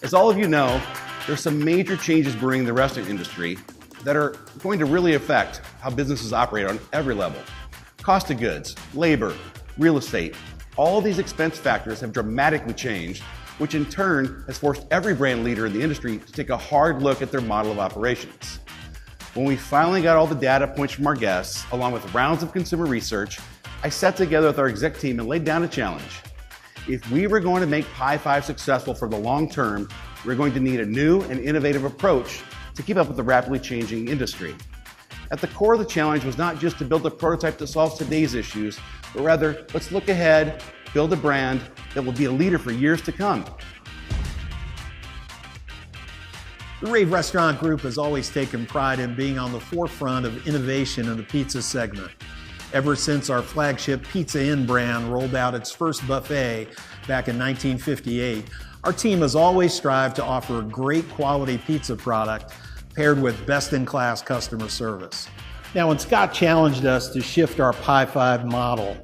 As all of you know, there's some major changes brewing in the restaurant industry that are going to really affect how businesses operate on every level. Cost of goods, labor, real estate, all these expense factors have dramatically changed, which in turn has forced every brand leader in the industry to take a hard look at their model of operations. When we finally got all the data points from our guests, along with rounds of consumer research, I sat together with our exec team and laid down a challenge. If we were going to make Pi 5 successful for the long term, we're going to need a new and innovative approach to keep up with the rapidly changing industry. At the core of the challenge was not just to build a prototype that solves today's issues, but rather, let's look ahead, build a brand that will be a leader for years to come. The Rave Restaurant Group has always taken pride in being on the forefront of innovation in the pizza segment. Ever since our flagship Pizza Inn brand rolled out its first buffet back in 1958, our team has always strived to offer a great quality pizza product paired with best-in-class customer service. Now, when Scott challenged us to shift our Pi 5 model,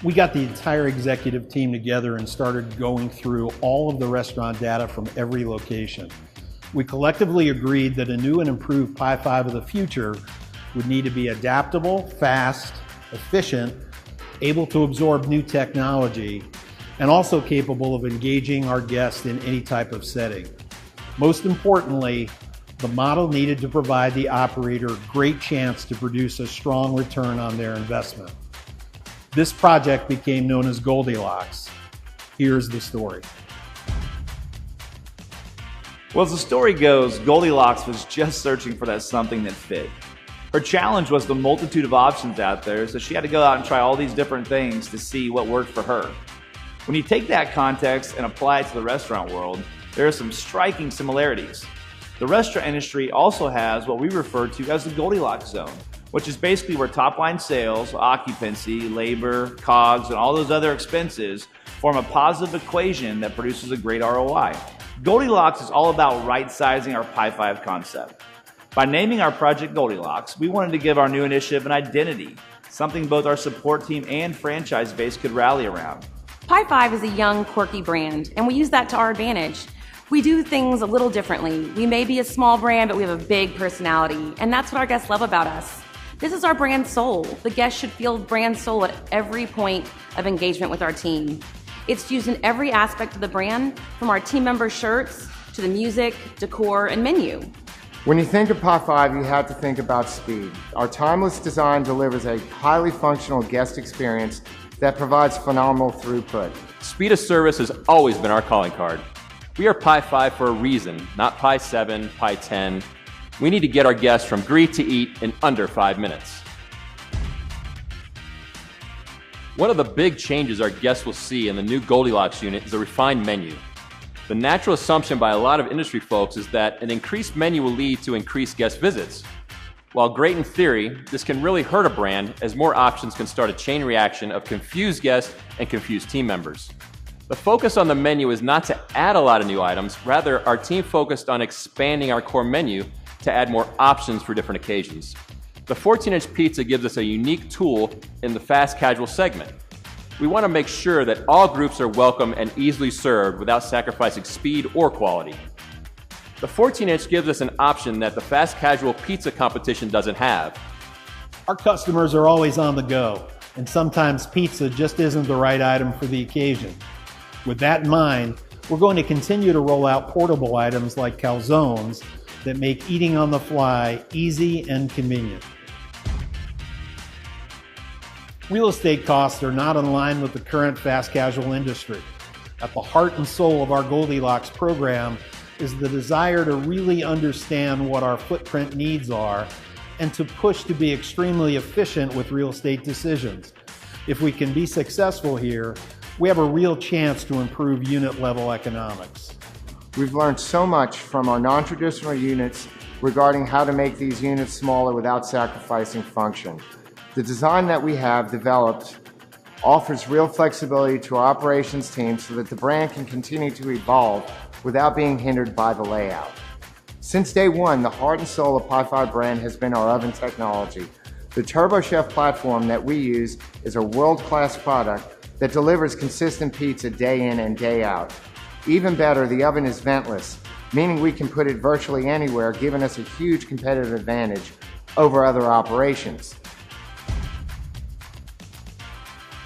we got the entire executive team together and started going through all of the restaurant data from every location. We collectively agreed that a new and improved Pi 5 of the future would need to be adaptable, fast, efficient, able to absorb new technology, and also capable of engaging our guests in any type of setting. Most importantly, the model needed to provide the operator a great chance to produce a strong return on their investment. This project became known as Goldilocks. Here's the story. Well, as the story goes, Goldilocks was just searching for that something that fit. Her challenge was the multitude of options out there, so she had to go out and try all these different things to see what worked for her. When you take that context and apply it to the restaurant world, there are some striking similarities. The restaurant industry also has what we refer to as the Goldilocks zone, which is basically where top-line sales, occupancy, labor, COGS, and all those other expenses form a positive equation that produces a great ROI. Goldilocks is all about right-sizing our Pi 5 concept. By naming our project Goldilocks, we wanted to give our new initiative an identity, something both our support team and franchise base could rally around. Pi 5 is a young, quirky brand, and we use that to our advantage. We do things a little differently. We may be a small brand, but we have a big personality, and that's what our guests love about us. This is our brand soul. The guests should feel brand soul at every point of engagement with our team. It's used in every aspect of the brand, from our team member shirts to the music, decor, and menu. When you think of Pi 5, you have to think about speed. Our timeless design delivers a highly functional guest experience that provides phenomenal throughput. Speed of service has always been our calling card. We are Pi 5 for a reason, not Pi 7, Pi 10. We need to get our guests from greet to eat in under 5 minutes. One of the big changes our guests will see in the new Goldilocks unit is a refined menu. The natural assumption by a lot of industry folks is that an increased menu will lead to increased guest visits. While great in theory, this can really hurt a brand as more options can start a chain reaction of confused guests and confused team members. The focus on the menu is not to add a lot of new items, rather our team focused on expanding our core menu to add more options for different occasions. The 14-inch pizza gives us a unique tool in the fast casual segment. We want to make sure that all groups are welcome and easily served without sacrificing speed or quality. The 14-inch gives us an option that the fast casual pizza competition doesn't have. Our customers are always on the go, and sometimes pizza just isn't the right item for the occasion. With that in mind, we're going to continue to roll out portable items like calzones that make eating on the fly easy and convenient. Real estate costs are not in line with the current fast casual industry. At the heart and soul of our Goldilocks program is the desire to really understand what our footprint needs are and to push to be extremely efficient with real estate decisions. If we can be successful here, we have a real chance to improve unit level economics. We've learned so much from our non-traditional units regarding how to make these units smaller without sacrificing function. The design that we have developed offers real flexibility to our operations team so that the brand can continue to evolve without being hindered by the layout. Since day one, the heart and soul of Pi 5 brand has been our oven technology. The TurboChef platform that we use is a world-class product that delivers consistent pizza day in and day out. Even better, the oven is ventless, meaning we can put it virtually anywhere, giving us a huge competitive advantage over other operations.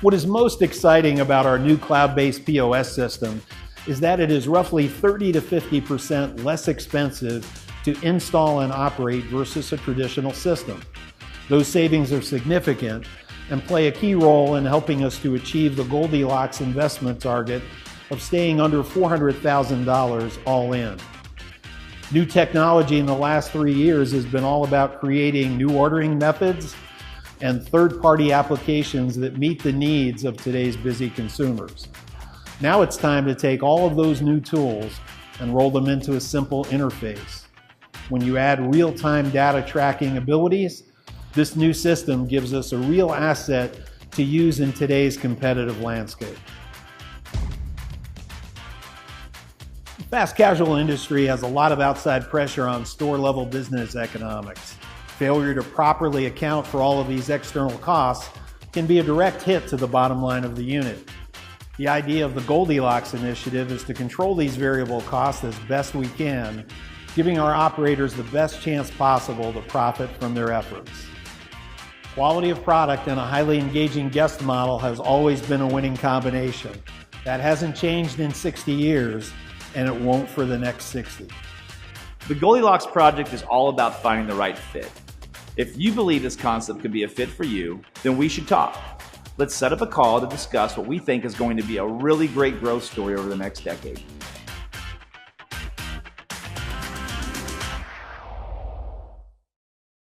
What is most exciting about our new cloud-based POS system is that it is roughly 30 to 50% less expensive to install and operate versus a traditional system. Those savings are significant and play a key role in helping us to achieve the Goldilocks investment target of staying under $400,000 all in. New technology in the last 3 years has been all about creating new ordering methods and third-party applications that meet the needs of today's busy consumers. Now it's time to take all of those new tools and roll them into a simple interface. When you add real-time data tracking abilities, this new system gives us a real asset to use in today's competitive landscape. The fast casual industry has a lot of outside pressure on store-level business economics. Failure to properly account for all of these external costs can be a direct hit to the bottom line of the unit. The idea of the Goldilocks initiative is to control these variable costs as best we can, giving our operators the best chance possible to profit from their efforts. Quality of product and a highly engaging guest model has always been a winning combination. That hasn't changed in 60 years, and it won't for the next 60. The Goldilocks project is all about finding the right fit. If you believe this concept could be a fit for you, then we should talk. Let's set up a call to discuss what we think is going to be a really great growth story over the next decade.